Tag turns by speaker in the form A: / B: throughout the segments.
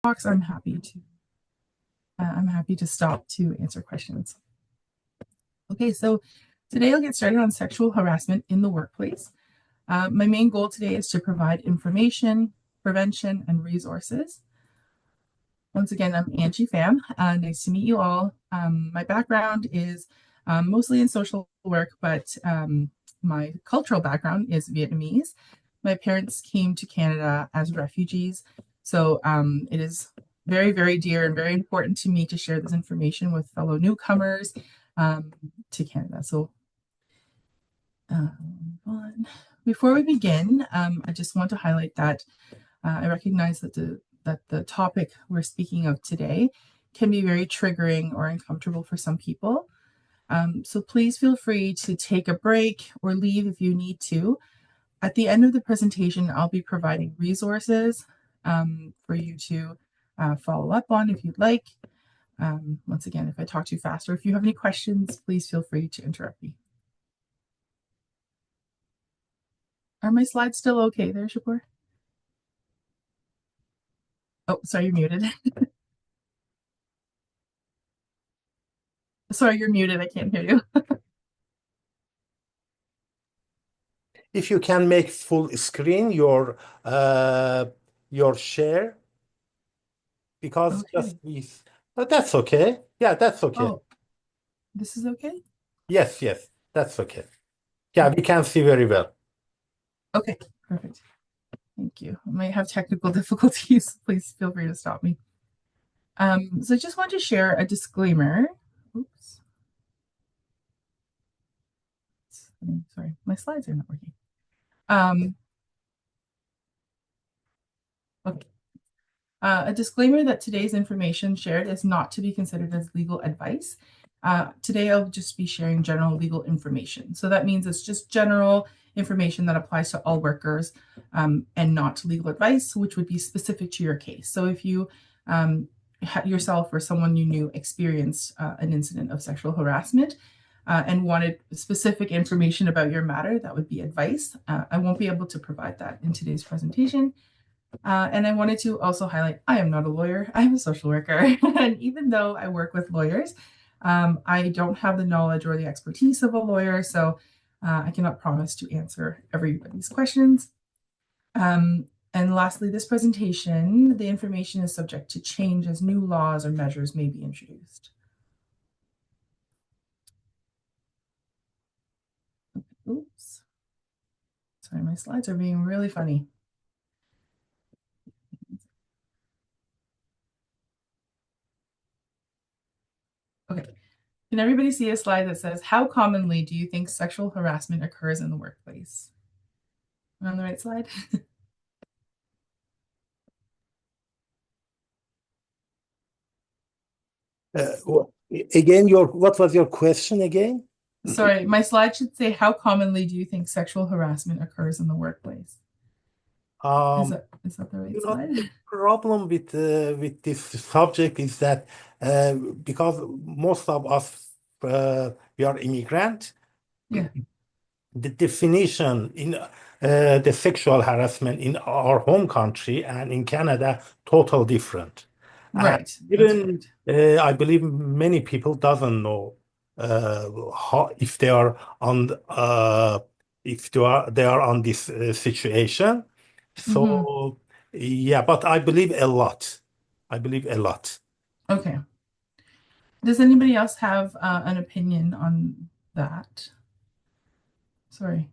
A: box, I'm happy to stop to answer questions. Okay, so today I'll get started on sexual harassment in the workplace. My main goal today is to provide information, prevention, and resources. Once again, I'm Angie Pham. Nice to meet you all. My background is mostly in social work, but my cultural background is Vietnamese. My parents came to Canada as refugees, so it is very, very dear and very important to me to share this information with fellow newcomers to Canada. So, before we begin, I just want to highlight that I recognize that the topic we're speaking of today can be very triggering or uncomfortable for some people. So please feel free to take a break or leave if you need to. At the end of the presentation, I'll be providing resources for you to follow up on if you'd like. Once again, if I talk too fast or if you have any questions, please feel free to interrupt me. Are my slides still okay there, Shapur? Oh, sorry, you're muted. Sorry, you're muted. I can't hear you.
B: If you can make full screen your share, because
A: Okay.
B: just please. But that's okay. Yeah, that's okay.
A: Oh, this is okay?
B: Yes, yes, that's okay. Yeah, we can see very well.
A: Okay, perfect. Thank you. I might have technical difficulties. Please feel free to stop me. So I just want to share a disclaimer. Oops. Sorry, my slides are not working. Okay. A disclaimer that today's information shared is not to be considered as legal advice. Today, I'll just be sharing general legal information. So that means it's just general information that applies to all workers and not legal advice, which would be specific to your case. So if you yourself or someone you knew experienced an incident of sexual harassment and wanted specific information about your matter, that would be advice. I won't be able to provide that in today's presentation. And I wanted to also highlight, I am not a lawyer, I'm a social worker. And even though I work with lawyers, I don't have the knowledge or the expertise of a lawyer, so I cannot promise to answer everybody's questions. And lastly, this presentation, the information is subject to change as new laws or measures may be introduced. Oops. Sorry, my slides are being really funny. Okay. Can everybody see a slide that says, how commonly do you think sexual harassment occurs in the workplace? Am I on the right slide?
B: Again, what was your question again?
A: Sorry, my slide should say, how commonly do you think sexual harassment occurs in the workplace? Is
B: Um,
A: that the right
B: You know,
A: slide?
B: the problem with this subject is that because most of us we are immigrant,
A: Yeah,
B: the definition in the sexual harassment in our home country and in Canada total different. And
A: right. That's
B: even
A: correct.
B: I believe many people doesn't know how if they are on if they are on this situation.
A: Mm-hmm.
B: So yeah, but I believe a lot. I believe a lot.
A: Okay. Does anybody else have an opinion on that? Sorry.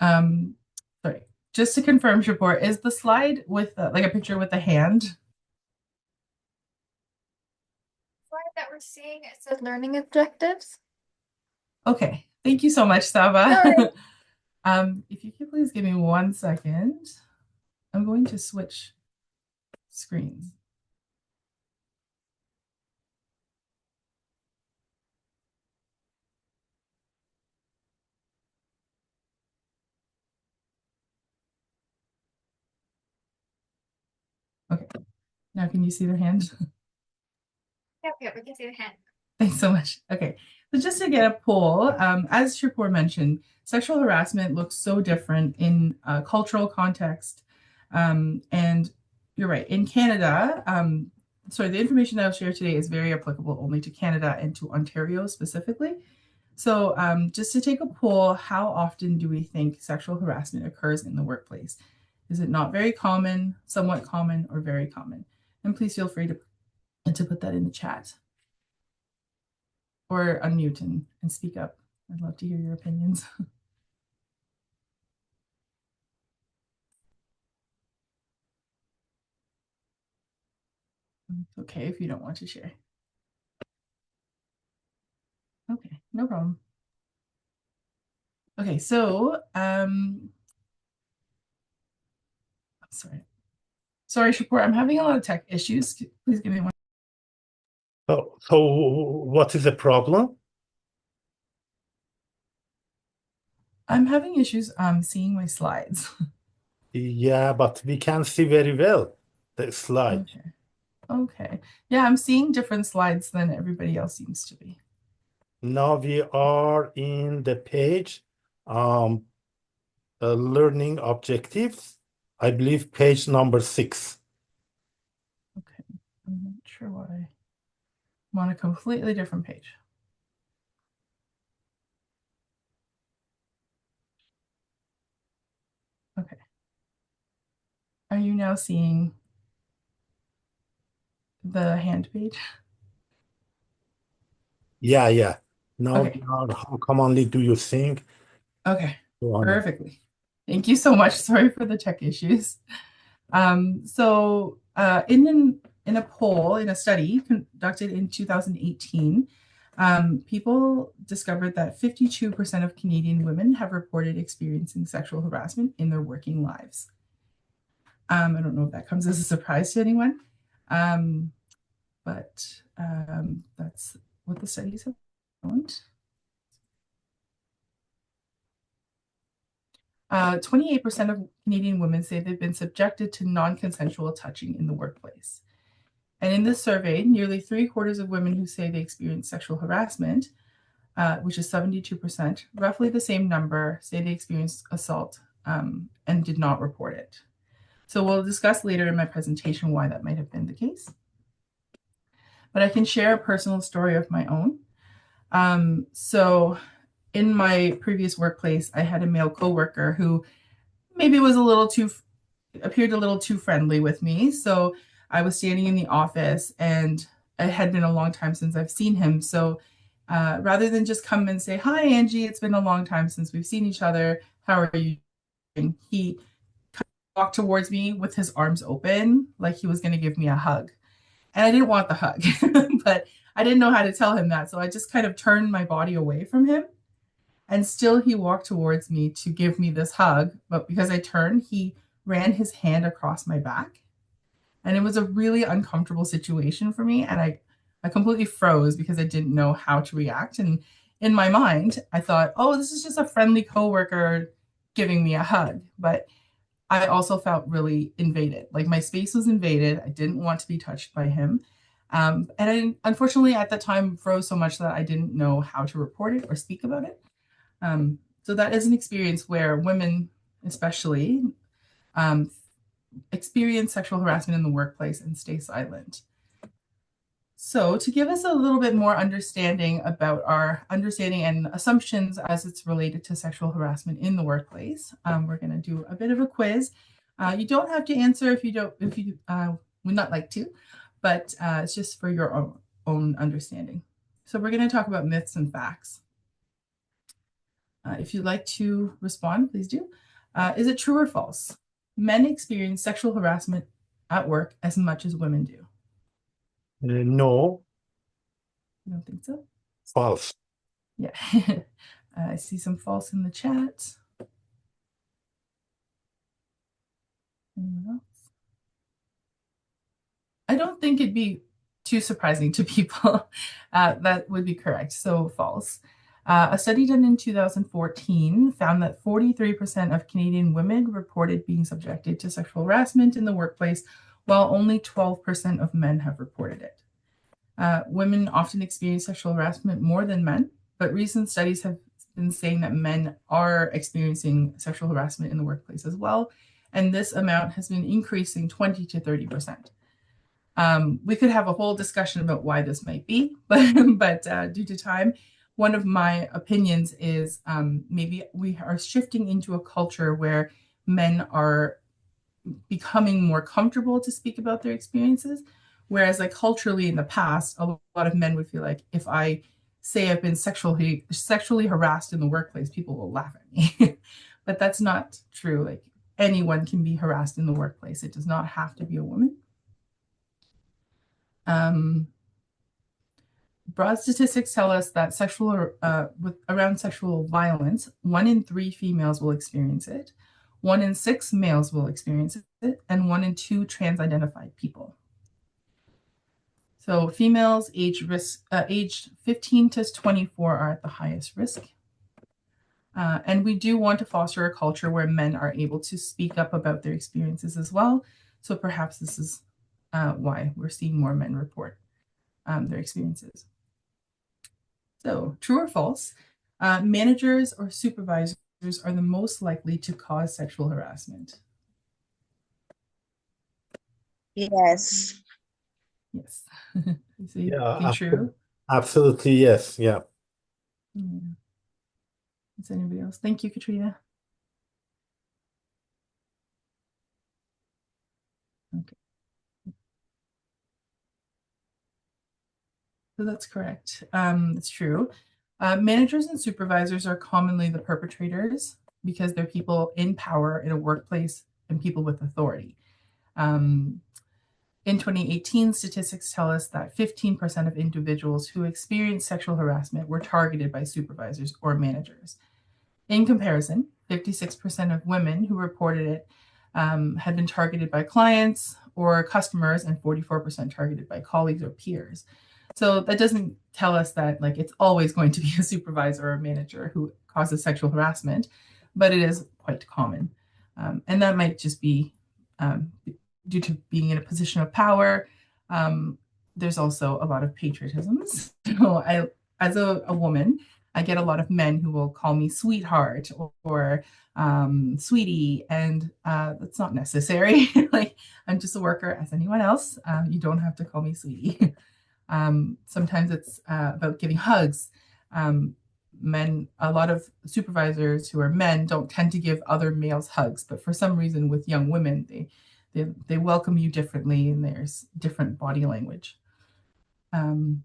A: Um, sorry. Just to confirm, Shapur, is the slide with like a picture with a hand?
C: Slide that we're seeing, it says learning objectives.
A: Okay. Thank you so much, Saba.
C: Sorry.
A: If you could please give me 1 second, I'm going to switch screens. Okay. Now can you see the hand?
C: Yep, we can see the hand.
A: Thanks so much. Okay. So just to get a poll, as Shapur mentioned, sexual harassment looks so different in cultural context And you're right. In Canada, sorry, the information I'll share today is very applicable only to Canada and to Ontario specifically. So just to take a poll, how often do we think sexual harassment occurs in the workplace? Is it not very common, somewhat common, or very common? And please feel free to put that in the chat or unmute and speak up. I'd love to hear your opinions. It's okay if you don't want to share. Okay, no problem. Okay, so sorry, Shapur, I'm having a lot of tech issues. Please give me one.
B: So what is the problem?
A: I'm having issues seeing my slides.
B: Yeah, but we can see very well the slide.
A: Okay. Yeah, I'm seeing different slides than everybody else seems to be.
B: Now we are in the page learning objectives. I believe page number 6.
A: Okay, I'm not sure why. I'm on a completely different page. Okay. Are you now seeing the hand page?
B: Yeah. Now
A: Okay.
B: we are, how commonly do you think?
A: Okay,
B: So
A: perfectly. Thank you so much. Sorry for the tech issues. In a poll, in a study conducted in 2018, people discovered that 52% of Canadian women have reported experiencing sexual harassment in their working lives. I don't know if that comes as a surprise to anyone, but that's what the studies have found. 28% of Canadian women say they've been subjected to non-consensual touching in the workplace. And in this survey, nearly 3/4 of women who say they experience sexual harassment, which is 72%, roughly the same number, say they experienced assault and did not report it. So we'll discuss later in my presentation why that might have been the case. But I can share a personal story of my own. So in my previous workplace, I had a male coworker who maybe was appeared a little too friendly with me. So I was standing in the office and it had been a long time since I've seen him. So rather than just come and say, "Hi, Angie, it's been a long time since we've seen each other. How are you doing?" He walked towards me with his arms open, like he was going to give me a hug. And I didn't want the hug, but I didn't know how to tell him that. So I just kind of turned my body away from him. And still, he walked towards me to give me this hug. But because I turned, he ran his hand across my back. And it was a really uncomfortable situation for me. And I completely froze because I didn't know how to react. And in my mind, I thought, oh, this is just a friendly coworker giving me a hug. But I also felt really invaded. Like my space was invaded. I didn't want to be touched by him. And unfortunately, at the time, froze so much that I didn't know how to report it or speak about it. So that is an experience where women, especially, experience sexual harassment in the workplace and stay silent. So to give us a little bit more understanding about our understanding and assumptions as it's related to sexual harassment in the workplace, we're going to do a bit of a quiz. You don't have to answer if you would not like to, but it's just for your own understanding. So we're going to talk about myths and facts. If you'd like to respond, please do. Is it true or false? Men experience sexual harassment at work as much as women do.
B: No,
A: You don't think so?
B: false.
A: Yeah. I see some false in the chat. Anyone else? I don't think it'd be too surprising to people. That would be correct. So false. A study done in 2014 found that 43% of Canadian women reported being subjected to sexual harassment in the workplace, while only 12% of men have reported it. Women often experience sexual harassment more than men, but recent studies have been saying that men are experiencing sexual harassment in the workplace as well. and this amount has been increasing 20 to 30%. We could have a whole discussion about why this might be, but due to time, one of my opinions is maybe we are shifting into a culture where men are becoming more comfortable to speak about their experiences. Whereas, like culturally in the past, a lot of men would feel like if I say I've been sexually harassed in the workplace, people will laugh at me. But that's not true. Like anyone can be harassed in the workplace. It does not have to be a woman. Broad statistics tell us that around sexual violence, 1 in 3 females will experience it, 1 in 6 males will experience it, and 1 in 2 trans-identified people. So females aged 15 to 24 are at the highest risk. And we do want to foster a culture where men are able to speak up about their experiences as well. So perhaps this is why we're seeing more men report their experiences. So true or false, managers or supervisors are the most likely to cause sexual harassment.
D: Yes.
A: Yes. See,
B: Yeah,
A: true.
B: absolutely yes. Yeah.
A: Yeah. Is anybody else? Thank you, Katrina. Okay. So that's correct. That's true. Managers and supervisors are commonly the perpetrators because they're people in power in a workplace and people with authority. In 2018, statistics tell us that 15% of individuals who experienced sexual harassment were targeted by supervisors or managers. In comparison, 56% of women who reported it had been targeted by clients or customers, and 44% targeted by colleagues or peers. So that doesn't tell us that like it's always going to be a supervisor or a manager who causes sexual harassment, but it is quite common. And that might just be due to being in a position of power. There's also a lot of patriotism. So as a woman, I get a lot of men who will call me sweetheart or sweetie, and that's not necessary. Like I'm just a worker as anyone else. You don't have to call me sweetie. Sometimes it's about giving hugs. A lot of supervisors who are men don't tend to give other males hugs, but for some reason with young women, they welcome you differently, and there's different body language. And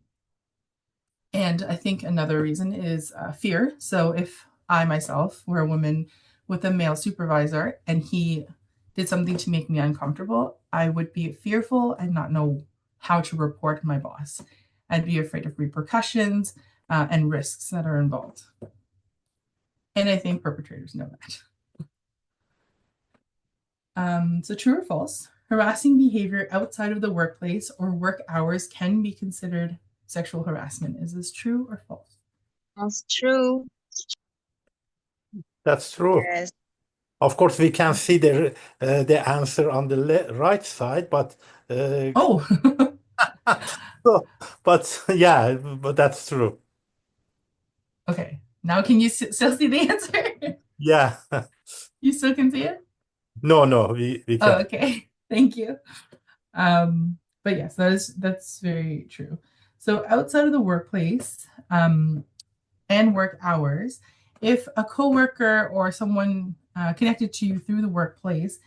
A: I think another reason is fear. So if I myself were a woman with a male supervisor and he did something to make me uncomfortable, I would be fearful and not know how to report my boss. I'd be afraid of repercussions and risks that are involved. And I think perpetrators know that. So true or false, harassing behavior outside of the workplace or work hours can be considered sexual harassment. Is this true or false?
D: That's true.
B: That's true.
D: Yes.
B: Of course, we can see the answer on the right side, but
A: Oh,
B: but yeah, but that's true.
A: okay. Now can you still see the answer?
B: Yeah.
A: You still can see it?
B: No, we
A: Oh,
B: can.
A: okay. Thank you. But yes, that's very true. So outside of the workplace and work hours, if a coworker or someone connected to you through the workplace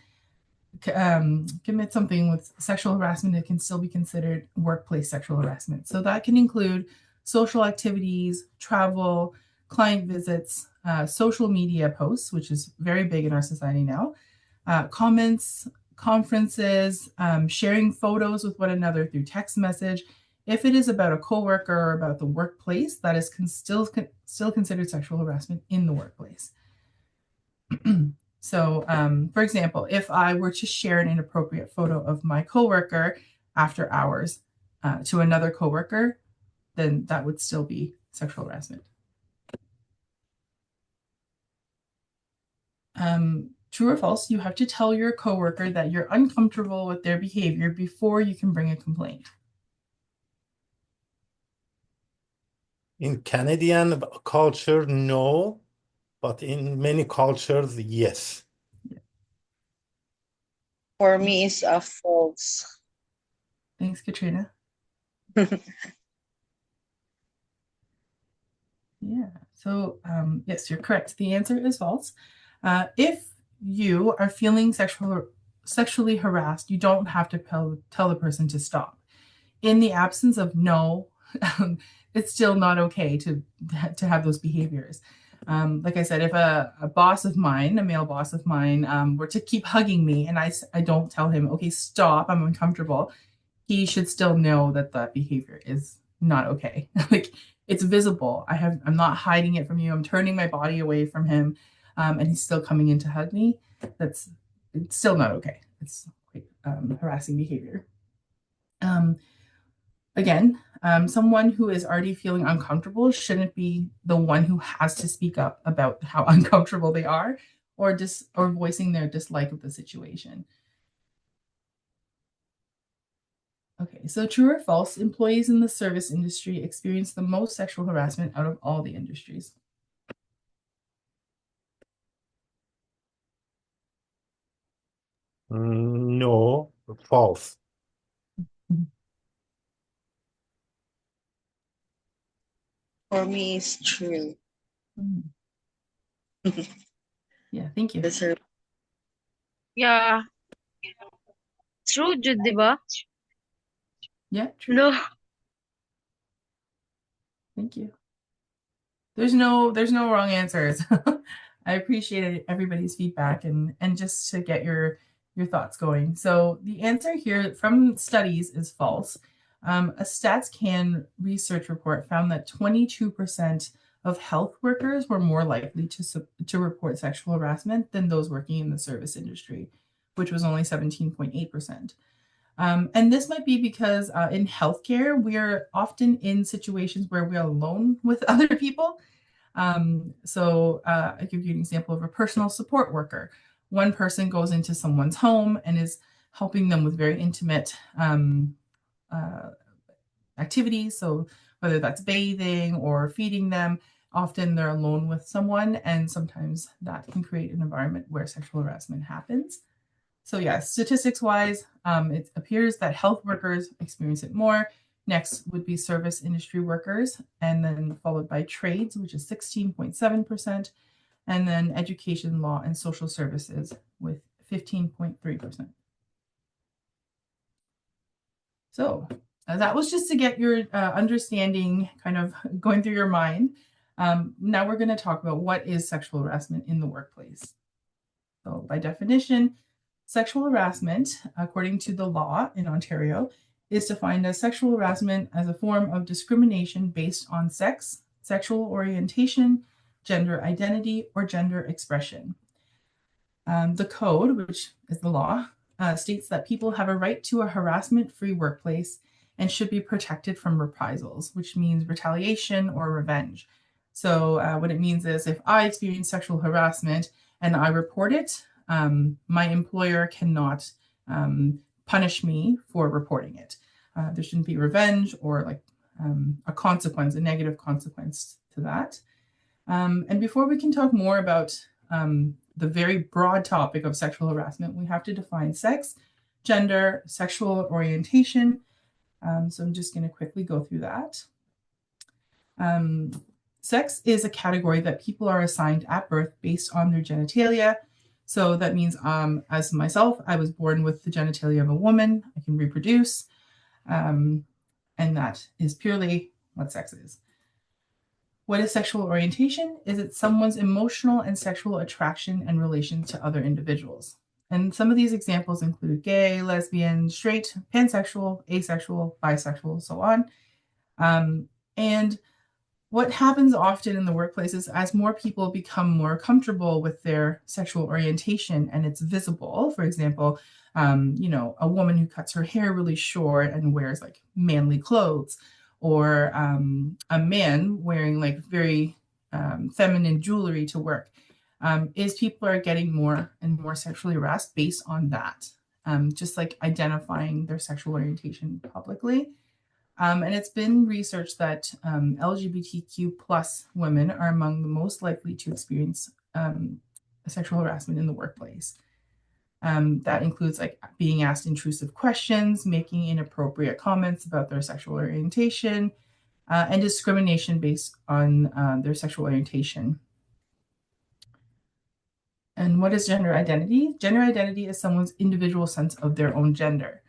A: commit something with sexual harassment, it can still be considered workplace sexual harassment. So that can include social activities, travel, client visits, social media posts, which is very big in our society now, comments, conferences, sharing photos with one another through text message. If it is about a coworker or about the workplace, that is still considered sexual harassment in the workplace. So, for example, if I were to share an inappropriate photo of my coworker after hours to another coworker, then that would still be sexual harassment. True or false, you have to tell your coworker that you're uncomfortable with their behavior before you can bring a complaint.
B: In Canadian culture, no, but in many cultures, yes.
D: For me, it's a false.
A: Thanks, Katrina. Yeah, so yes, you're correct. The answer is false. If you are feeling sexually harassed, you don't have to tell the person to stop. In the absence of no, it's still not okay to have those behaviors. Like I said, if a boss of mine, a male boss of mine, were to keep hugging me and I don't tell him, okay, stop, I'm uncomfortable, he should still know that that behavior is not okay. Like it's visible. I'm not hiding it from you. I'm turning my body away from him, and he's still coming in to hug me. It's still not okay. It's quite harassing behavior. Um, Again, someone who is already feeling uncomfortable shouldn't be the one who has to speak up about how uncomfortable they are, or voicing their dislike of the situation. Okay, so true or false, employees in the service industry experience the most sexual harassment out of all the industries.
B: No, false.
D: For me, it's true.
A: Yeah, thank you.
D: That's her.
E: Yeah. True, Jude, di ba?
A: Yeah, true.
E: No.
A: Thank you. There's no wrong answers. I appreciate everybody's feedback and just to get your thoughts going. So the answer here from studies is false. A StatsCan research report found that 22% of health workers were more likely to report sexual harassment than those working in the service industry, which was only 17.8%. And this might be because in healthcare, we're often in situations where we're alone with other people. So I give you an example of a personal support worker. One person goes into someone's home and is helping them with very intimate activities. So whether that's bathing or feeding them, often they're alone with someone, and sometimes that can create an environment where sexual harassment happens. So yeah, statistics wise, it appears that health workers experience it more. Next would be service industry workers, and then followed by trades, which is 16.7%, and then education, law, and social services with 15.3%. So that was just to get your understanding kind of going through your mind. Now we're going to talk about what is sexual harassment in the workplace. So by definition, sexual harassment, according to the law in Ontario, is defined as sexual harassment as a form of discrimination based on sex, sexual orientation, gender identity, or gender expression. The code, which is the law, states that people have a right to a harassment-free workplace and should be protected from reprisals, which means retaliation or revenge. So what it means is if I experience sexual harassment and I report it, my employer cannot punish me for reporting it. There shouldn't be revenge or like a consequence, a negative consequence to that. And before we can talk more about the very broad topic of sexual harassment, we have to define sex, gender, sexual orientation. So I'm just going to quickly go through that. Sex is a category that people are assigned at birth based on their genitalia. So that means as myself, I was born with the genitalia of a woman. I can reproduce. And that is purely what sex is. What is sexual orientation? Is it someone's emotional and sexual attraction and relation to other individuals? And some of these examples include gay, lesbian, straight, pansexual, asexual, bisexual, so on. And what happens often in the workplace is as more people become more comfortable with their sexual orientation and it's visible, for example, a woman who cuts her hair really short and wears like manly clothes, or a man wearing like very feminine jewelry to work, is people are getting more and more sexually harassed based on that, just like identifying their sexual orientation publicly. And it's been researched that LGBTQ plus women are among the most likely to experience sexual harassment in the workplace. That includes like being asked intrusive questions, making inappropriate comments about their sexual orientation, and discrimination based on their sexual orientation. And what is gender identity? Gender identity is someone's individual sense of their own gender.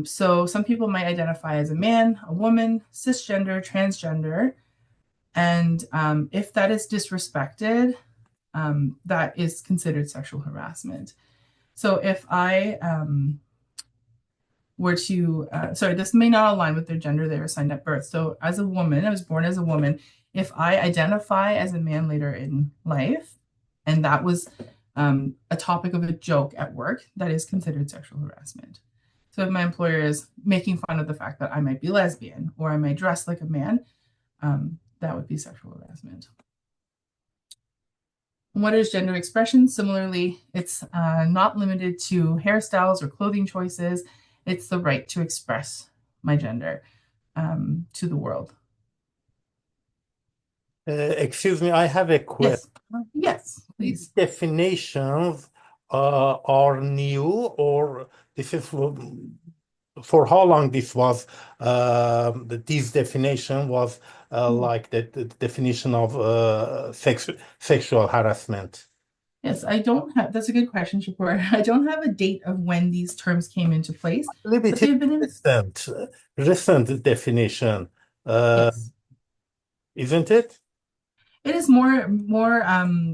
A: So some people might identify as a man, a woman, cisgender, transgender. And if that is disrespected, that is considered sexual harassment. So if I were to, sorry, this may not align with their gender they were assigned at birth. So as a woman, I was born as a woman. If I identify as a man later in life, and that was a topic of a joke at work, that is considered sexual harassment. So if my employer is making fun of the fact that I might be lesbian or I might dress like a man, that would be sexual harassment. What is gender expression? Similarly, it's not limited to hairstyles or clothing choices. It's the right to express my gender to the world.
B: Excuse me, I have a question.
A: Yes, please.
B: Definitions are new, or this is for how long this was this definition was like the definition of sexual harassment?
A: Yes, I don't have, that's a good question, Shapur. I don't have a date of when these terms came into place,
B: A little
A: but
B: bit
A: they've been in,
B: recent definition,
A: yes.
B: isn't it?
A: It is more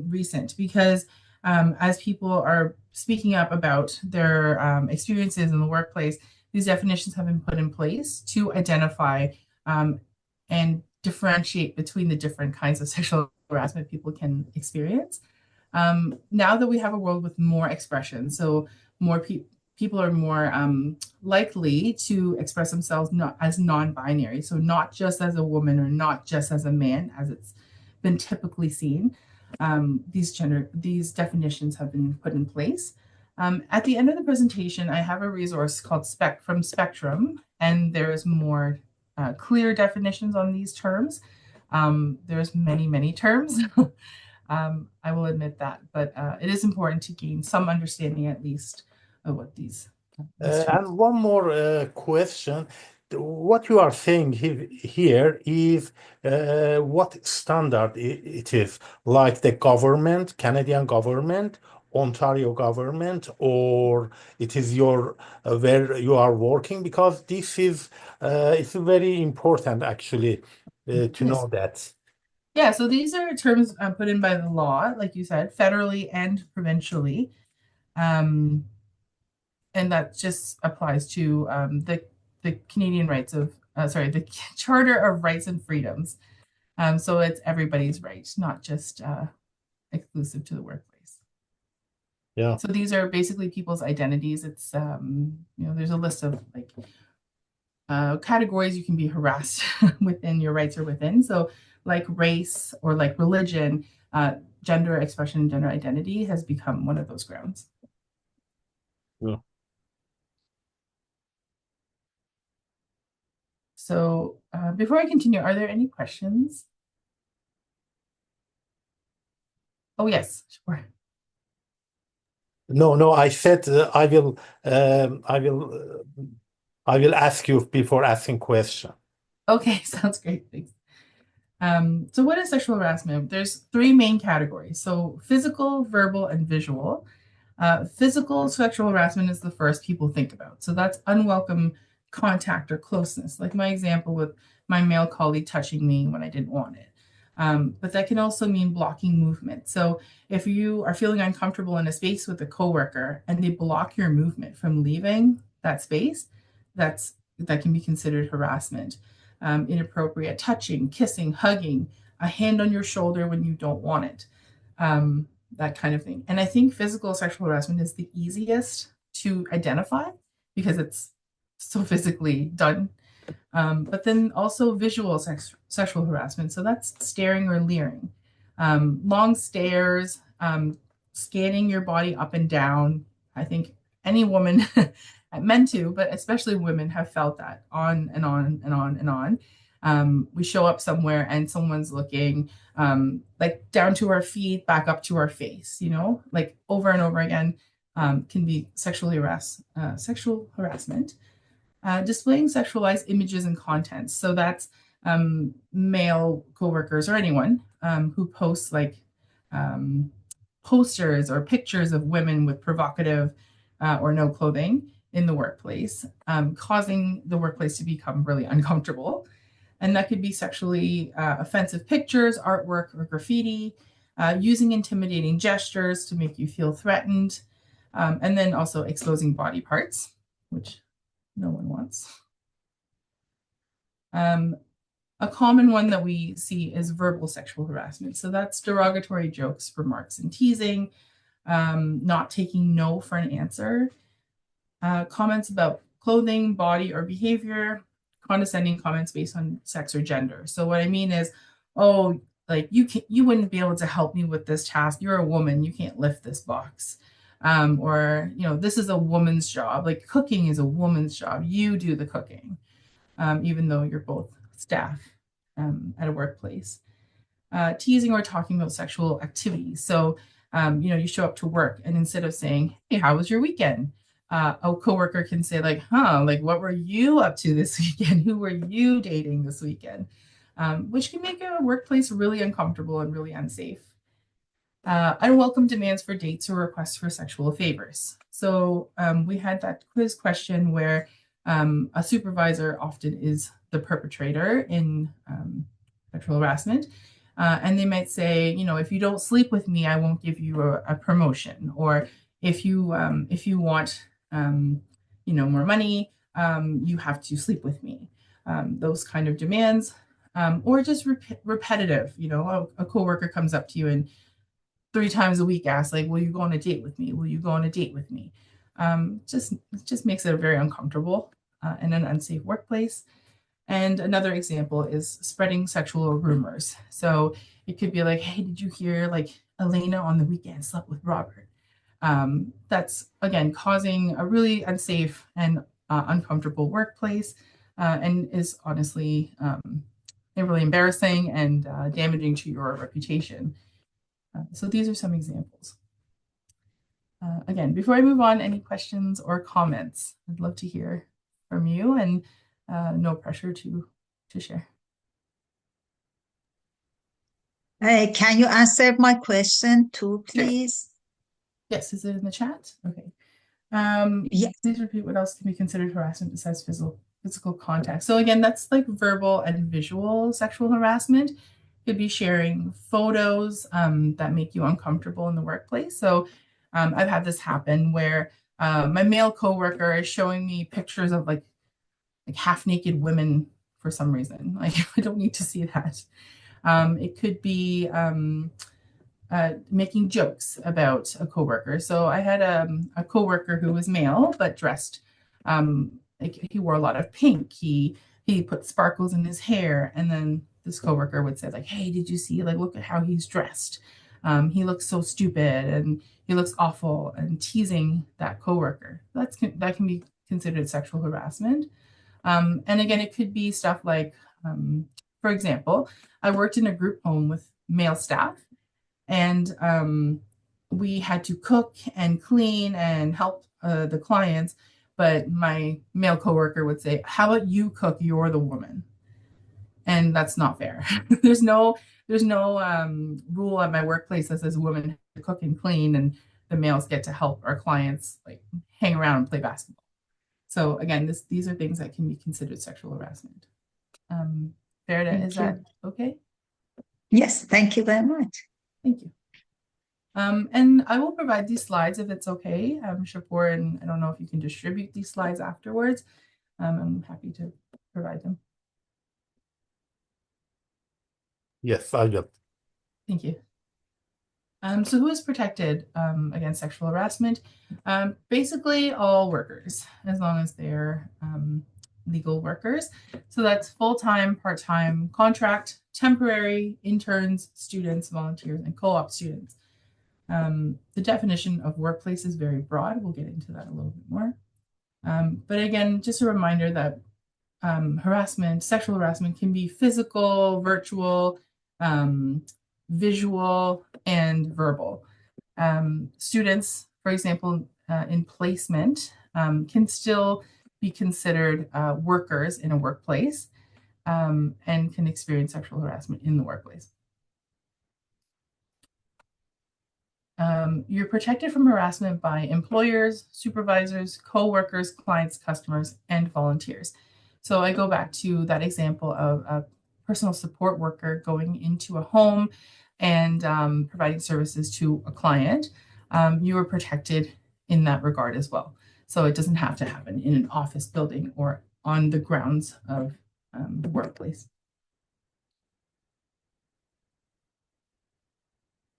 A: recent because as people are speaking up about their experiences in the workplace, these definitions have been put in place to identify and differentiate between the different kinds of sexual harassment people can experience. Now that we have a world with more expression, so more people are more likely to express themselves not as non-binary, so not just as a woman or not just as a man, as it's been typically seen. These definitions have been put in place. At the end of the presentation, I have a resource called from Spectrum, and there is more clear definitions on these terms. There's many terms. I will admit that, but it is important to gain some understanding at least of what these terms.
B: And one more question. What you are saying here is what standard it is, like the government, Canadian government, Ontario government, or it is your where you are working, because this is it's very important actually to know that.
A: Yeah, so these are terms put in by the law, like you said, federally and provincially. And that just applies to the Canadian rights of, the Charter of Rights and Freedoms. So it's everybody's right, not just exclusive to the workplace.
B: Yeah.
A: So these are basically people's identities. It's, there's a list of like categories you can be harassed within your rights or within. So like race or like religion, gender expression and gender identity has become one of those grounds.
B: Yeah.
A: So before I continue, are there any questions? Oh, yes, sure.
B: No, I said I will ask you before asking question.
A: Okay, sounds great. Thanks. So what is sexual harassment? There's three main categories. So physical, verbal, and visual. Physical sexual harassment is the first people think about. So that's unwelcome contact or closeness, like my example with my male colleague touching me when I didn't want it. But that can also mean blocking movement. So if you are feeling uncomfortable in a space with a coworker and they block your movement from leaving that space, that can be considered harassment. Inappropriate touching, kissing, hugging, a hand on your shoulder when you don't want it, that kind of thing. And I think physical sexual harassment is the easiest to identify because it's so physically done. But then also visual sexual harassment. So that's staring or leering, long stares, scanning your body up and down. I think any woman, men too, but especially women have felt that on and on and on and on. We show up somewhere and someone's looking like down to our feet, back up to our face, like over and over again. can be sexual harassment. Displaying sexualized images and contents. So that's male coworkers or anyone who posts like posters or pictures of women with provocative or no clothing in the workplace, causing the workplace to become really uncomfortable. And that could be sexually offensive pictures, artwork, or graffiti, using intimidating gestures to make you feel threatened, and then also exposing body parts, which no one wants. A common one that we see is verbal sexual harassment. So that's derogatory jokes, remarks, and teasing, not taking no for an answer, comments about clothing, body, or behavior, condescending comments based on sex or gender. So what I mean is, oh, like you wouldn't be able to help me with this task. You're a woman, you can't lift this box. Or this is a woman's job. Like cooking is a woman's job. You do the cooking, even though you're both staff at a workplace. Teasing or talking about sexual activities. So you show up to work and instead of saying, "Hey, how was your weekend?" A coworker can say like, like what were you up to this weekend? Who were you dating this weekend? Which can make a workplace really uncomfortable and really unsafe. Unwelcome demands for dates or requests for sexual favors. So we had that quiz question where a supervisor often is the perpetrator in sexual harassment. And they might say, if you don't sleep with me, I won't give you a promotion. Or if you want, more money, you have to sleep with me. Those kind of demands, or just repetitive. A coworker comes up to you and 3 times a week asks, like, "Will you go on a date with me? Will you go on a date with me?" Just makes it a very uncomfortable and an unsafe workplace. And another example is spreading sexual rumors. So it could be like, "Hey, did you hear like Elena on the weekend slept with Robert?" That's again causing a really unsafe and uncomfortable workplace, and is honestly really embarrassing and damaging to your reputation. So these are some examples. Again, before I move on, any questions or comments? I'd love to hear from you, and no pressure to share.
F: Can you answer my question too, please?
A: Yes, is it in the chat? Okay.
F: Yes.
A: Please repeat what else can be considered harassment besides physical contact. So again, that's like verbal and visual sexual harassment. Could be sharing photos that make you uncomfortable in the workplace. So I've had this happen where my male coworker is showing me pictures of like half naked women for some reason. Like I don't need to see that. It could be making jokes about a coworker. So I had a coworker who was male but dressed. Like he wore a lot of pink. He put sparkles in his hair, and then this coworker would say like, "Hey, did you see? Like, look at how he's dressed. He looks so stupid, and he looks awful," and teasing that coworker. That can be considered sexual harassment. And again, it could be stuff like, for example, I worked in a group home with male staff, and we had to cook and clean and help the clients. But my male coworker would say, "How about you cook? You're the woman." And that's not fair. there's no rule at my workplace that says women have to cook and clean, and the males get to help our clients like hang around and play basketball. So again, these are things that can be considered sexual harassment. Ferda, is that okay?
F: Yes, thank you very much.
A: Thank you. And I will provide these slides if it's okay. Shapur, and I don't know if you can distribute these slides afterwards. I'm happy to provide them.
B: Yes, I will.
A: Thank you. So who is protected against sexual harassment? Basically all workers, as long as they're legal workers. So that's full-time, part-time, contract, temporary, interns, students, volunteers, and co-op students. The definition of workplace is very broad. We'll get into that a little bit more. But again, just a reminder that sexual harassment can be physical, virtual, visual, and verbal. Students, for example, in placement can still be considered workers in a workplace and can experience sexual harassment in the workplace. You're protected from harassment by employers, supervisors, co-workers, clients, customers, and volunteers. So I go back to that example of a personal support worker going into a home and providing services to a client. You are protected in that regard as well. So it doesn't have to happen in an office building or on the grounds of the workplace.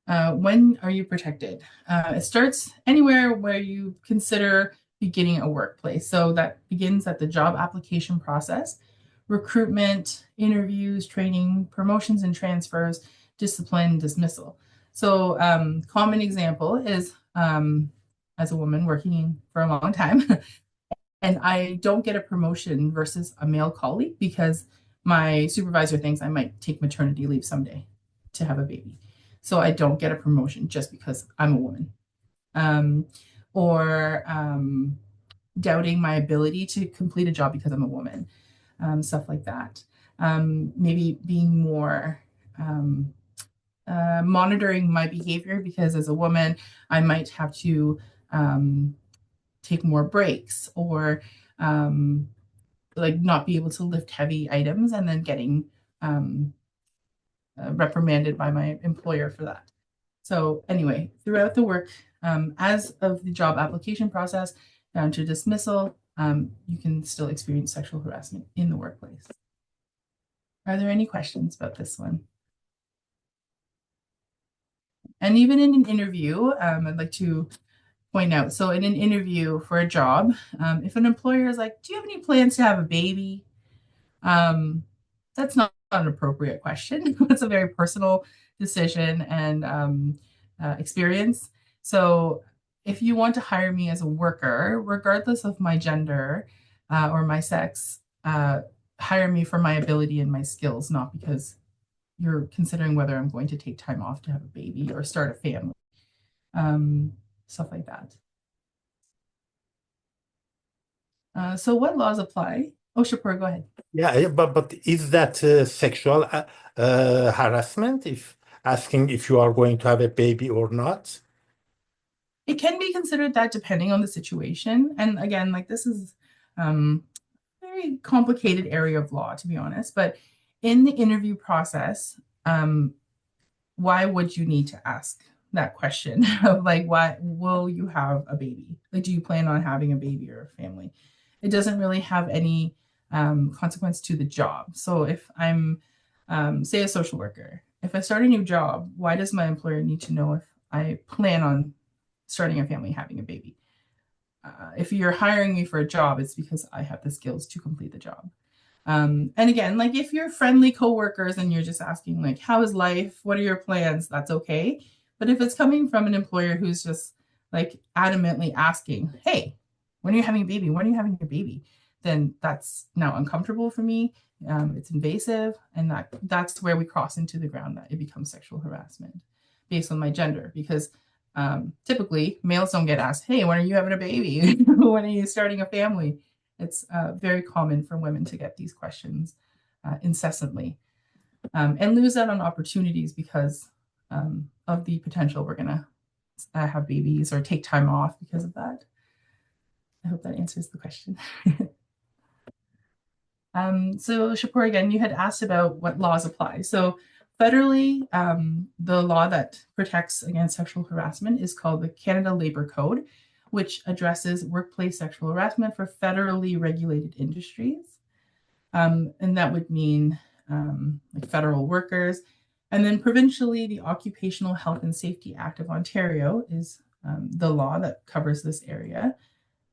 A: When are you protected? It starts anywhere where you consider beginning a workplace. So that begins at the job application process, recruitment, interviews, training, promotions and transfers, discipline, dismissal. So common example is as a woman working for a long time, and I don't get a promotion versus a male colleague because my supervisor thinks I might take maternity leave someday to have a baby. So I don't get a promotion just because I'm a woman. Or doubting my ability to complete a job because I'm a woman, stuff like that. Maybe being more monitoring my behavior because as a woman, I might have to take more breaks or like not be able to lift heavy items and then getting reprimanded by my employer for that. So anyway, throughout the work, as of the job application process down to dismissal, you can still experience sexual harassment in the workplace. Are there any questions about this one? And even in an interview, I'd like to point out, so in an interview for a job, if an employer is like, do you have any plans to have a baby? That's not an appropriate question. It's a very personal decision and experience. So if you want to hire me as a worker, regardless of my gender or my sex, hire me for my ability and my skills, not because you're considering whether I'm going to take time off to have a baby or start a family, stuff like that. So what laws apply? Oh, Shapur, go ahead.
B: Yeah, but is that sexual harassment if asking if you are going to have a baby or not?
A: It can be considered that depending on the situation. And again, like this is very complicated area of law, to be honest. But in the interview process, why would you need to ask that question of like, why will you have a baby? Like, do you plan on having a baby or a family? It doesn't really have any consequence to the job. So if I'm, say, a social worker, if I start a new job, why does my employer need to know if I plan on starting a family, having a baby? If you're hiring me for a job, it's because I have the skills to complete the job. And again, like if you're friendly coworkers and you're just asking like, how is life? What are your plans? That's okay. But if it's coming from an employer who's just like adamantly asking, hey, when are you having a baby? When are you having a baby? Then that's now uncomfortable for me. It's invasive. And that's where we cross into the ground that it becomes sexual harassment based on my gender. Because typically males don't get asked, hey, when are you having a baby? When are you starting a family? It's very common for women to get these questions incessantly and lose out on opportunities because of the potential we're going to have babies or take time off because of that. I hope that answers the question. So Shapur, again, you had asked about what laws apply. So federally, the law that protects against sexual harassment is called the Canada Labor Code, which addresses workplace sexual harassment for federally regulated industries. And that would mean like federal workers. And then provincially, the Occupational Health and Safety Act of Ontario is the law that covers this area.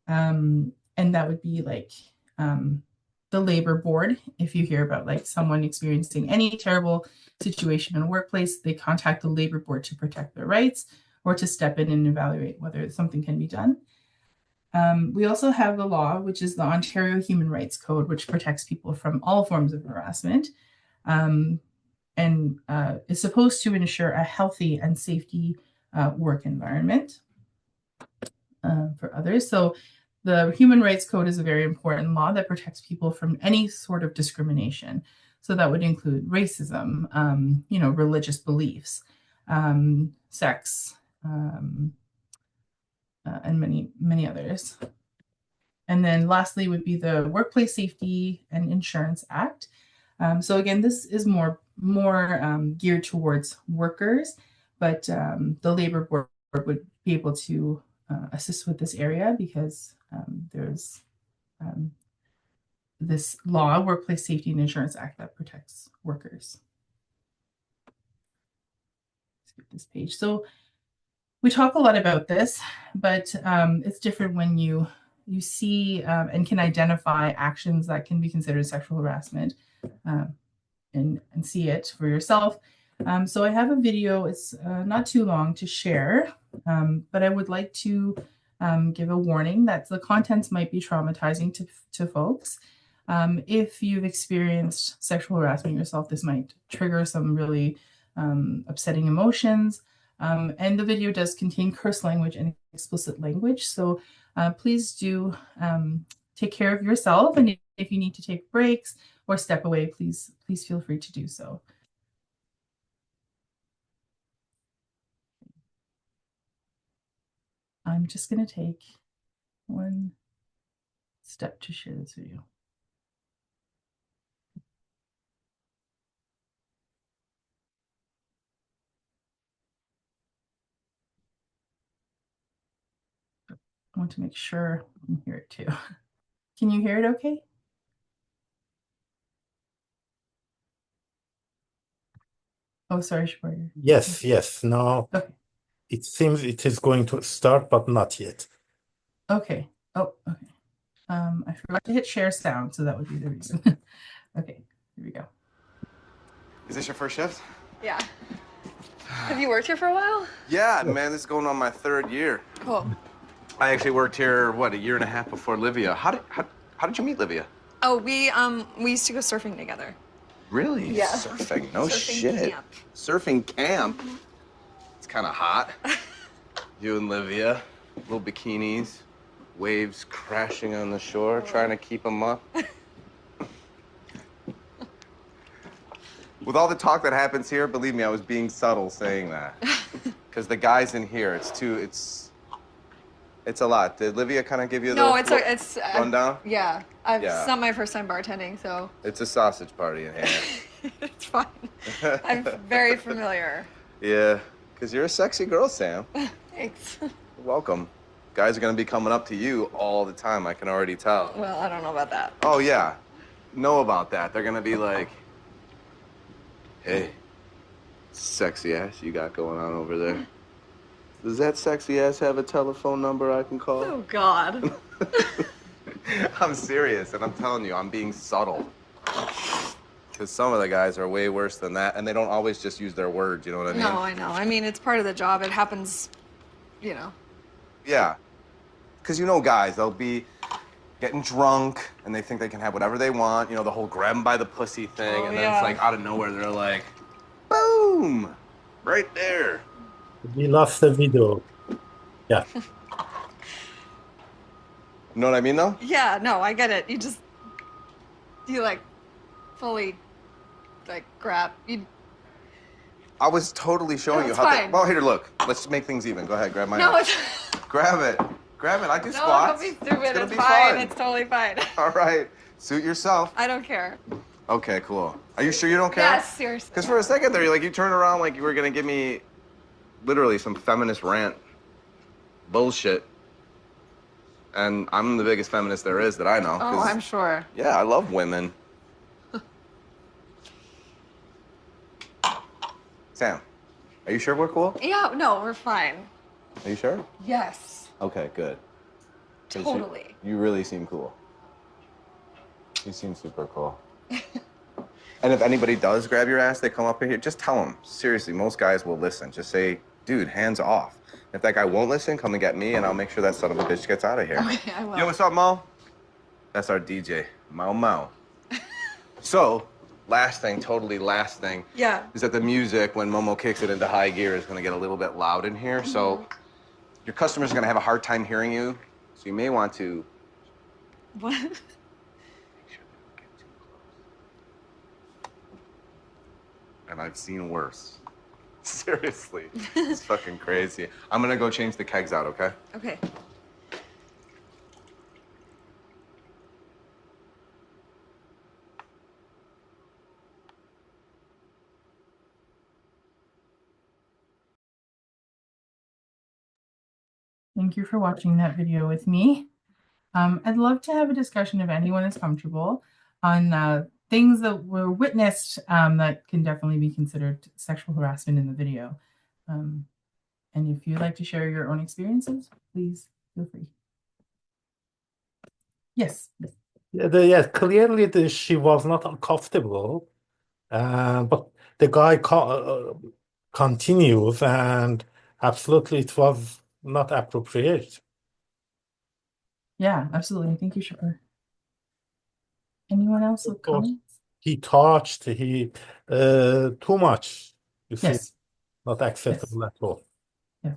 A: And that would be like the labor board. If you hear about like someone experiencing any terrible situation in a workplace, they contact the labor board to protect their rights or to step in and evaluate whether something can be done. We also have the law, which is the Ontario Human Rights Code, which protects people from all forms of harassment and is supposed to ensure a healthy and safety work environment. for others. So the Human Rights Code is a very important law that protects people from any sort of discrimination. So that would include racism, religious beliefs, sex, and many, many others. And then lastly would be the Workplace Safety and Insurance Act. So again, this is more geared towards workers, but the Labor Board would be able to assist with this area because there's this law, Workplace Safety and Insurance Act, that protects workers. Skip this page. So we talk a lot about this, but it's different when you see and can identify actions that can be considered sexual harassment and see it for yourself. So I have a video, it's not too long to share, but I would like to give a warning that the contents might be traumatizing to folks. If you've experienced sexual harassment yourself, this might trigger some really upsetting emotions. And the video does contain curse language and explicit language. So please do take care of yourself. And if you need to take breaks or step away, please feel free to do so. I'm just going to take one step to share this video. I want to make sure you can hear it too. Can you hear it okay? Oh, sorry, Shpoyer.
B: Yes. No,
A: Okay.
B: it seems it is going to start, but not yet.
A: Okay. Oh, okay. I forgot to hit share sound, so that would be the reason. Okay, here we go.
G: Is this your first shift?
C: Yeah. Have you worked here for a while?
G: Yeah, man, this is going on my 3rd year.
C: Cool.
G: I actually worked here, what, 1.5 years before Livia. How did you meet Livia?
C: Oh, we used to go surfing together.
G: Really?
C: Yeah.
G: Surfing? No
C: Surfing
G: shit.
C: camp.
G: Surfing camp? It's kind of hot. You and Livia, little bikinis, waves crashing on the shore, trying to keep them up. With all the talk that happens here, believe me, I was being subtle saying that. Because the guys in here, it's a lot. Did Livia kind of give you a
C: No,
G: little
C: it's
G: rundown?
C: yeah.
G: Yeah.
C: It's not my first time bartending, so
G: It's a sausage party in here.
C: it's fine. I'm very familiar.
G: Yeah, because you're a sexy girl, Sam.
C: Thanks.
G: You're welcome. Guys are going to be coming up to you all the time, I can already tell.
C: Well, I don't know about that.
G: Oh, yeah. Know about that. They're going to be like, hey, sexy ass you got going on over there. Does that sexy ass have a telephone number I can call?
C: Oh God.
G: I'm serious, and I'm telling you, I'm being subtle. Because some of the guys are way worse than that, and they don't always just use their words, you know what I mean?
C: No, I know. I mean, it's part of the job. It happens, you know.
G: Yeah. Because you know guys, they'll be getting drunk, and they think they can have whatever they want. You know, the whole grab 'em by the pussy thing,
C: Oh,
G: and then
C: yeah.
G: it's like out of nowhere, they're like, boom, right there.
B: We lost the video. Yeah.
G: You know what I mean, though?
C: Yeah, no, I get it. You like fully like grab.
G: I was totally showing
C: No,
G: you
C: it's
G: how.
C: fine.
G: Well, here, look. Let's make things even. Go ahead, grab my.
C: No,
G: arm.
C: it's
G: Grab it. Grab it. I do
C: no,
G: squats.
C: don't be stupid.
G: gonna
C: It's
G: be
C: fine.
G: fun.
C: It's totally fine.
G: All right. Suit yourself.
C: I don't care.
G: Okay, cool. Are you sure you don't care?
C: Yes, seriously.
G: Because for a second there, you turned around like you were gonna give me, literally, some feminist rant, bullshit. And I'm the biggest feminist there is that I know.
C: Oh,
G: 'cause,
C: I'm sure.
G: Yeah, I love women. Sam, are you sure we're cool?
C: Yeah, no, we're fine.
G: Are you sure?
C: Yes,
G: Okay, good. 'Cause
C: totally.
G: You really seem cool. You seem super cool. And if anybody does grab your ass, they come up in here, just tell them. Seriously, most guys will listen. Just say, dude, hands off. If that guy won't listen, come and get me, and I'll make sure that son of a bitch gets out of here.
C: Okay, I will.
G: Yo, what's up, Mo? That's our DJ, Mo. So, last thing,
C: Yeah.
G: is that the music, when Momo kicks it into high gear, is going to get a little bit loud in here. So, Your customers are going to have a hard time hearing you, so you may want to.
C: What?
G: Make sure they don't get too close. And I've seen worse. Seriously. It's fucking crazy. I'm going to go change the kegs out, okay?
C: Okay.
A: Thank you for watching that video with me. I'd love to have a discussion if anyone is comfortable on things that were witnessed that can definitely be considered sexual harassment in the video. And if you'd like to share your own experiences, please feel free. Yes.
B: Yeah, clearly she was not uncomfortable, but the guy continues, and absolutely it was not appropriate.
A: Yeah, absolutely. Thank you, Shipper. Anyone else with
B: Of course.
A: comments?
B: He touched, too much. You see,
A: Yes.
B: not acceptable at all.
A: Yes.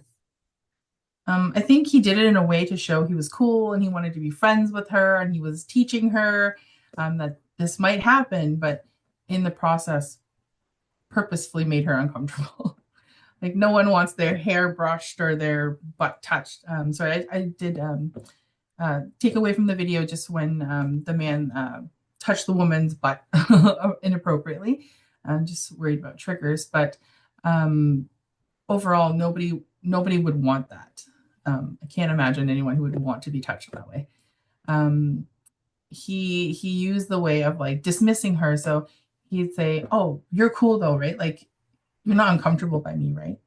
A: I think he did it in a way to show he was cool and he wanted to be friends with her and he was teaching her that this might happen, but in the process, purposefully made her uncomfortable. Like no one wants their hair brushed or their butt touched. So I did take away from the video just when the man touched the woman's butt inappropriately. I'm just worried about triggers, but overall, nobody would want that. I can't imagine anyone who would want to be touched that way. He used the way of like dismissing her. So he'd say, "Oh, you're cool though, right? Like you're not uncomfortable by me, right?"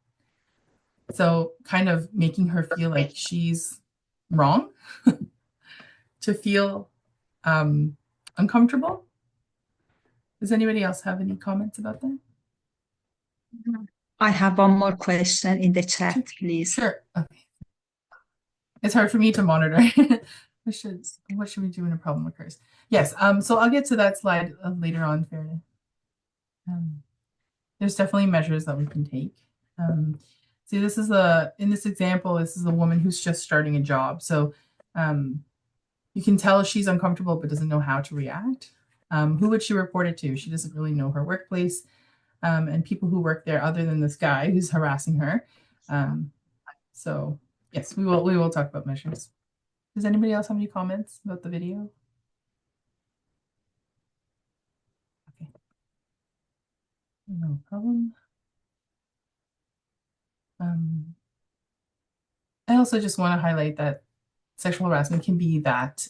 A: So kind of making her feel like she's wrong to feel uncomfortable. Does anybody else have any comments about that?
F: I have one more question in the chat, please.
A: Sure. Okay. It's hard for me to monitor. What should we do when a problem occurs? Yes. So I'll get to that slide later on, Farida. There's definitely measures that we can take. See, this is in this example, this is a woman who's just starting a job. So you can tell she's uncomfortable but doesn't know how to react. Who would she report it to? She doesn't really know her workplace and people who work there other than this guy who's harassing her. So yes, we will talk about measures. Does anybody else have any comments about the video? Okay. No problem. I also just want to highlight that sexual harassment can be that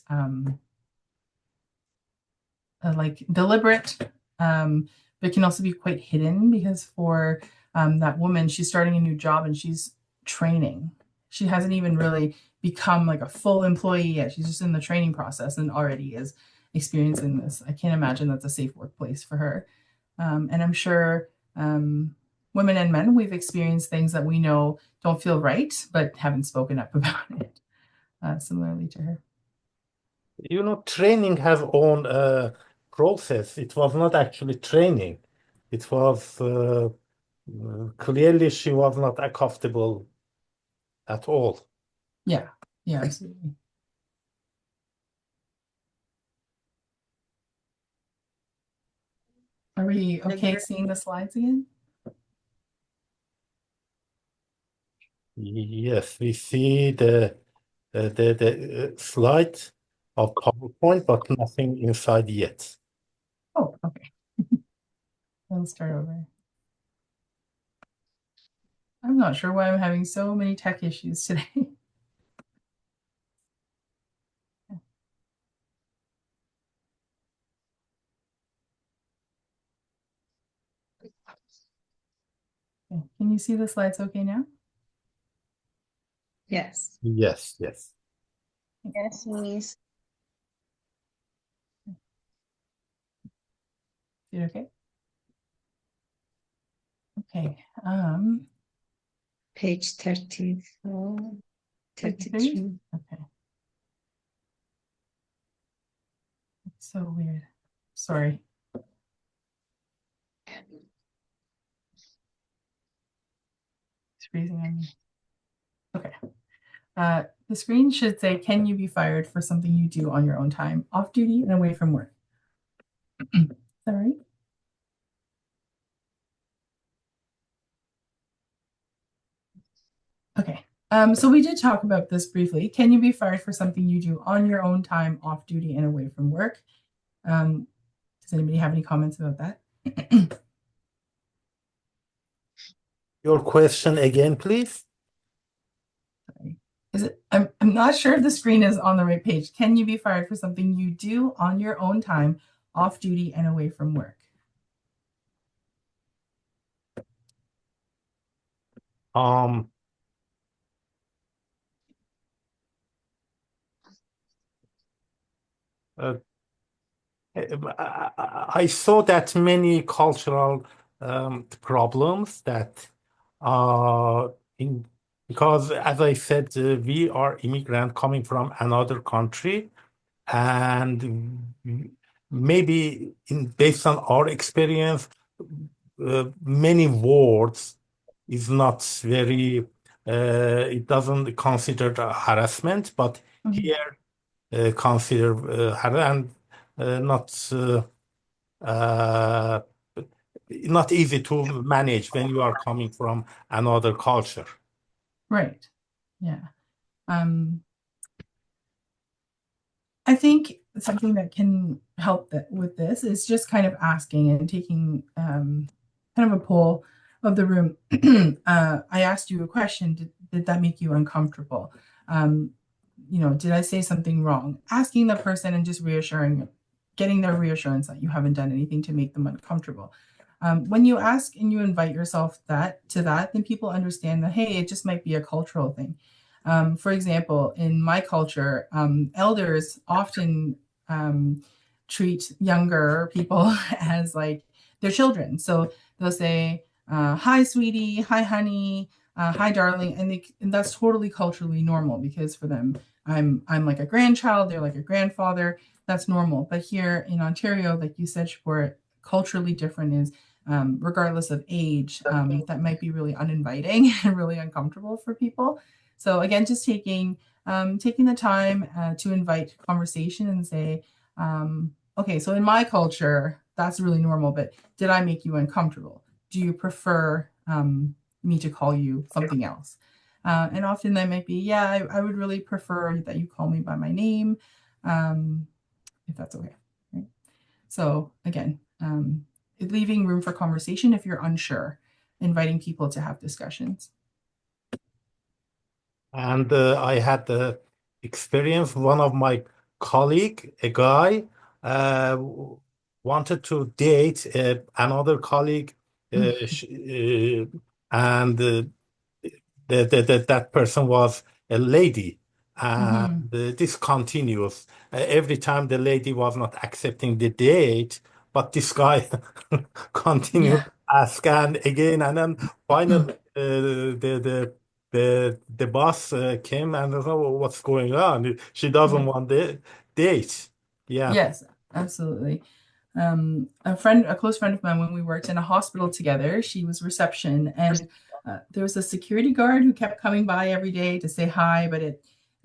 A: like deliberate, but can also be quite hidden because for that woman, she's starting a new job and she's training. She hasn't even really become like a full employee yet. She's just in the training process and already is experiencing this. I can't imagine that's a safe workplace for her. And I'm sure women and men, we've experienced things that we know don't feel right, but haven't spoken up about it, similarly to her.
B: You know, training has own process. It was not actually training. It was clearly she was not comfortable at all.
A: Yeah, yeah, absolutely. Are we okay seeing the slides again?
B: Yes, we see the slide of PowerPoint, but nothing inside yet.
A: Oh, okay. Let's start over. I'm not sure why I'm having so many tech issues today. Okay. Can you see the slides okay now?
F: Yes.
B: Yes, yes.
D: Yes, Miss.
A: Is it okay? Okay.
F: Page 34,
A: 33?
F: 33.
A: Okay. It's so weird. Sorry. It's freezing on me. Okay. The screen should say, can you be fired for something you do on your own time, off duty and away from work? Sorry. Okay. So we did talk about this briefly. Can you be fired for something you do on your own time, off duty and away from work? Does anybody have any comments about that?
B: Your question again, please.
A: Sorry. Is it? I'm not sure if the screen is on the right page. Can you be fired for something you do on your own time, off duty and away from work?
B: Um, uh, I saw that many cultural problems that in because as I said, we are immigrant coming from another country, and maybe based on our experience, many words is not very it doesn't consider harassment, but here consider and not uh, not easy to manage when you are coming from another culture.
A: Right. Yeah. I think something that can help with this is just kind of asking and taking kind of a poll of the room. I asked you a question. Did that make you uncomfortable? Did I say something wrong? Asking the person and just reassuring, getting their reassurance that you haven't done anything to make them uncomfortable. When you ask and you invite yourself then people understand that, hey, it just might be a cultural thing. For example, in my culture, elders often treat younger people as like their children. So they'll say, hi, sweetie, hi, honey, hi, darling. And that's totally culturally normal because for them, I'm like a grandchild, they're like a grandfather. That's normal. But here in Ontario, like you said, Shapur, culturally different is regardless of age, that might be really uninviting and really uncomfortable for people. So again, just taking the time to invite conversation and say, okay, so in my culture, that's really normal, but did I make you uncomfortable? Do you prefer me to call you something else? And often that might be, yeah, I would really prefer that you call me by my name, if that's okay. Right? So again, leaving room for conversation if you're unsure, inviting people to have discussions.
B: And I had the experience, one of my colleague, a guy, wanted to date another colleague, and that person was a lady. And this continues. Every time the lady was not accepting the date, but this guy continued ask and again, and then finally the boss came and said, "Oh, what's going on? She doesn't want the date." Yeah.
A: Yes, absolutely. A close friend of mine, when we worked in a hospital together, she was reception, and there was a security guard who kept coming by every day to say hi, but it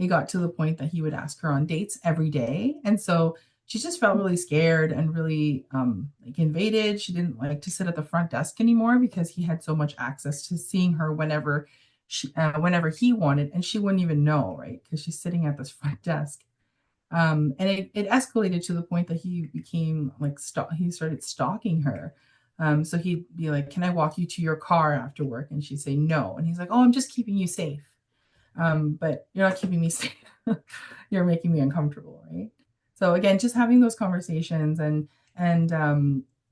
A: got to the point that he would ask her on dates every day, and so she just felt really scared and really like invaded. She didn't like to sit at the front desk anymore because he had so much access to seeing her whenever he wanted, and she wouldn't even know, right? Because she's sitting at this front desk. And it escalated to the point that he became like he started stalking her. So he'd be like, "Can I walk you to your car after work?" And she'd say no. And he's like, "Oh, I'm just keeping you safe." But you're not keeping me safe. You're making me uncomfortable, right? So again, just having those conversations and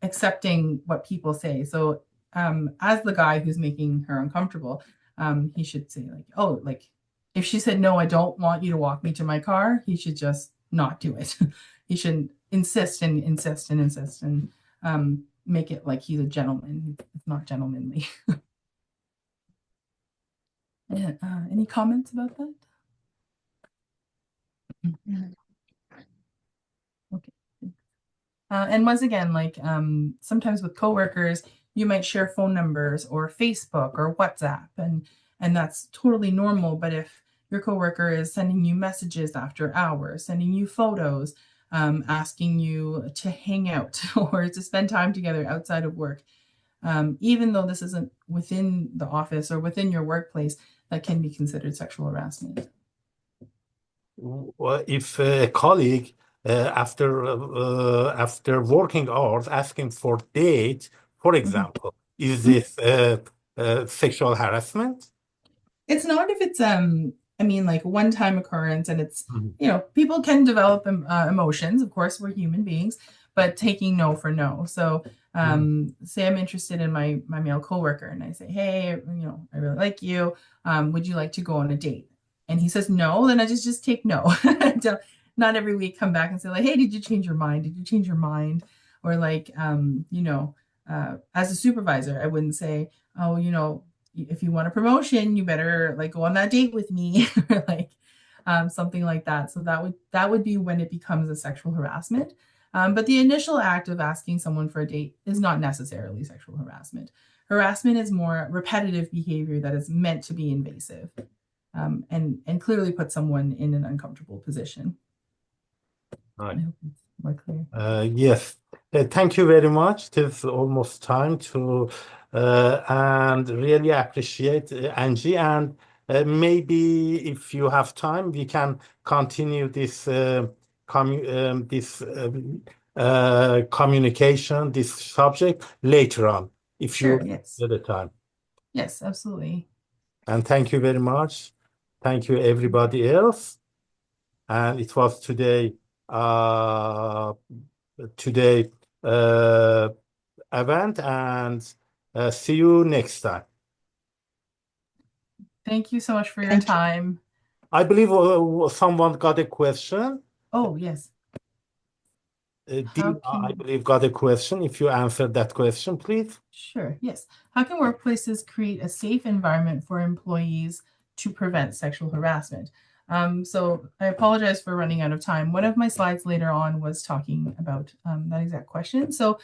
A: accepting what people say. So as the guy who's making her uncomfortable, he should say like, "Oh, like if she said no, I don't want you to walk me to my car," he should just not do it. He should insist and insist and insist and make it like he's a gentleman. It's not gentlemanly. Yeah, any comments about that? Okay. And once again, like sometimes with coworkers, you might share phone numbers or Facebook or WhatsApp, and that's totally normal. But if your coworker is sending you messages after hours, sending you photos, asking you to hang out or to spend time together outside of work, even though this isn't within the office or within your workplace, that can be considered sexual harassment.
B: Well, if a colleague after working hours asking for date, for example, is this sexual harassment?
A: It's not if it's I mean, like one-time occurrence, and it's
B: Mhm.
A: People can develop emotions. Of course, we're human beings, but taking no for no. So say I'm interested in my male coworker, and I say, hey, I really like you. Would you like to go on a date? And he says no, then I just take no. Don't- Not every week come back and say like, hey, did you change your mind? Did you change your mind? Or like, as a supervisor, I wouldn't say, oh, if you want a promotion, you better like go on that date with me, or like something like that. So that would be when it becomes a sexual harassment. But the initial act of asking someone for a date is not necessarily sexual harassment. Harassment is more repetitive behavior that is meant to be invasive, and clearly put someone in an uncomfortable position. I
B: Right.
A: hope it's more clear.
B: Yes. Thank you very much. It is almost time to, and really appreciate Angie. And maybe if you have time, we can continue this communication, this subject later on, if you
A: Sure. Yes.
B: have the time.
A: Yes. Absolutely.
B: And thank you very much. Thank you, everybody else. And it was today event, and see you next time.
A: Thank you so much for your
F: Thank you.
A: time.
B: I believe someone got a question.
A: Oh, yes. How
B: Dina, I
A: can
B: believe, got a question. If you answer that question, please.
A: Sure, yes. How can workplaces create a safe environment for employees to prevent sexual harassment? So I apologize for running out of time. One of my slides later on was talking about that exact question. So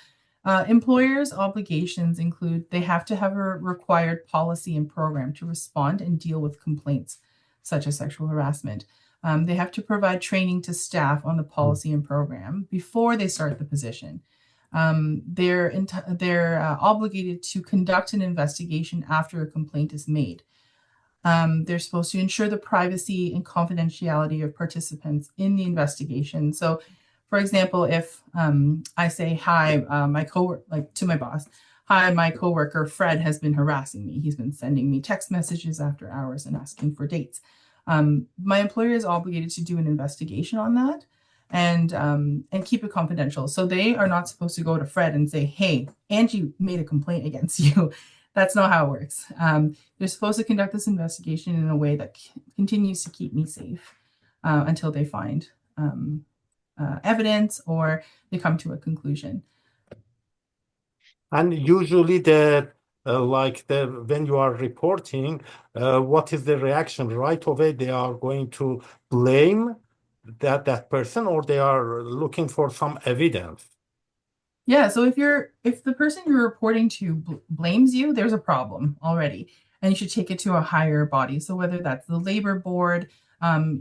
A: employers' obligations include they have to have a required policy and program to respond and deal with complaints such as sexual harassment. They have to provide training to staff on the policy and program before they start the position. They're obligated to conduct an investigation after a complaint is made. They're supposed to ensure the privacy and confidentiality of participants in the investigation. So, for example, if I say, "Hi, like to my boss, hi, my coworker Fred has been harassing me. He's been sending me text messages after hours and asking for dates." My employer is obligated to do an investigation on that and keep it confidential. So they are not supposed to go to Fred and say, "Hey, Angie made a complaint against you." That's not how it works. They're supposed to conduct this investigation in a way that continues to keep me safe until they find evidence or they come to a conclusion.
B: And usually when you are reporting, what is the reaction? Right away, they are going to blame that person, or they are looking for some evidence.
A: Yeah, so if the person you're reporting to blames you, there's a problem already, and you should take it to a higher body. So whether that's the labor board,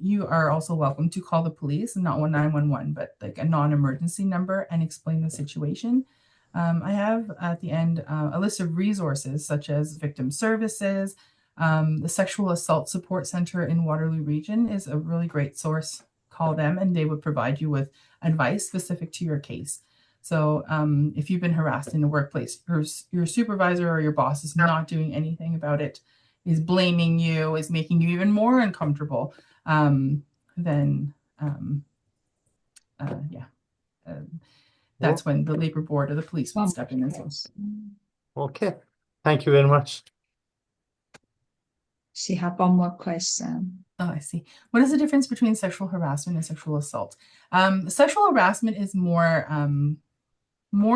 A: you are also welcome to call the police, not 911, but like a non-emergency number, and explain the situation. I have at the end a list of resources such as victim services. The Sexual Assault Support Center in Waterloo Region is a really great source. Call them, and they would provide you with advice specific to your case. So if you've been harassed in the workplace, your supervisor or your boss is not doing anything about it, is blaming you, is making you even more uncomfortable, then that's when the labor board or the police would step in as well.
B: Okay, thank you very much.
F: She have one more question.
A: Oh, I see. What is the difference between sexual harassment and sexual assault? Sexual harassment is more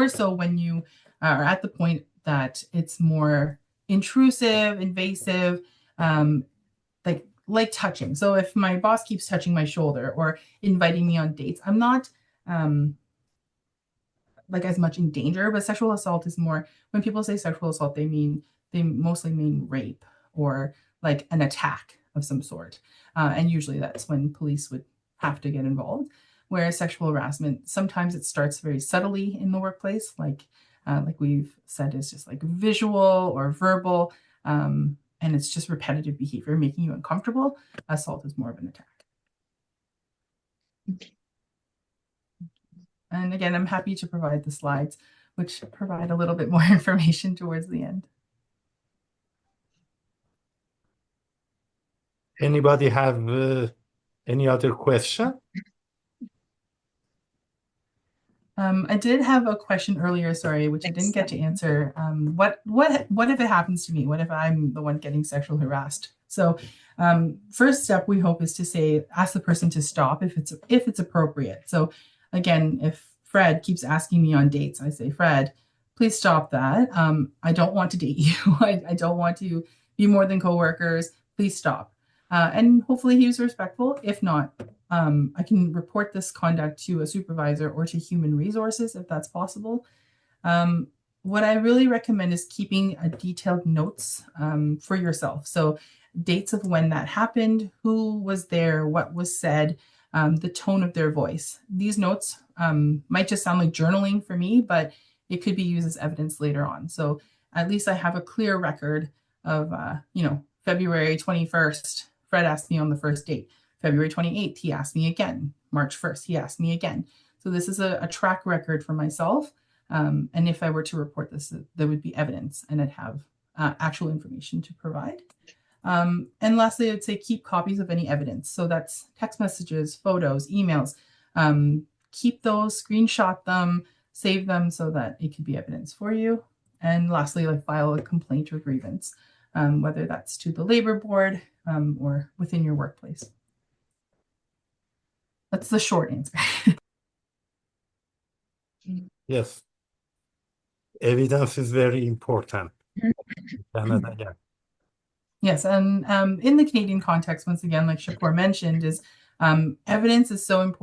A: so when you are at the point that it's more intrusive, invasive, like touching. So if my boss keeps touching my shoulder or inviting me on dates, I'm not like as much in danger. But sexual assault is more, when people say sexual assault, they mostly mean rape or like an attack. of some sort. And usually that's when police would have to get involved. Whereas sexual harassment, sometimes it starts very subtly in the workplace, like we've said, is just like visual or verbal, and it's just repetitive behavior making you uncomfortable. Assault is more of an attack. And again, I'm happy to provide the slides, which provide a little bit more information towards the end.
B: Anybody have any other question?
A: I did have a question earlier, sorry, which I didn't get to answer. What if it happens to me? What if I'm the one getting sexually harassed? So first step we hope is to say, ask the person to stop if it's appropriate. So again, if Fred keeps asking me on dates, I say, Fred, please stop that. I don't want to date you. I don't want to be more than coworkers. Please stop. And hopefully he was respectful. If not, I can report this conduct to a supervisor or to human resources if that's possible. What I really recommend is keeping a detailed notes for yourself. So dates of when that happened, who was there, what was said, the tone of their voice. These notes might just sound like journaling for me, but it could be used as evidence later on. So at least I have a clear record of, February 21st, Fred asked me on the first date. February 28th, he asked me again. March 1st, he asked me again. So this is a track record for myself. And if I were to report this, there would be evidence and I'd have actual information to provide. And lastly, I'd say keep copies of any evidence. So that's text messages, photos, emails. Keep those, screenshot them, save them so that it could be evidence for you. And lastly, file a complaint or grievance, whether that's to the labor board or within your workplace. That's the short answer.
B: Yes. Evidence is very important. Canada, yeah.
A: Yes, and in the Canadian context, once again, like Shapur mentioned, is evidence is so important.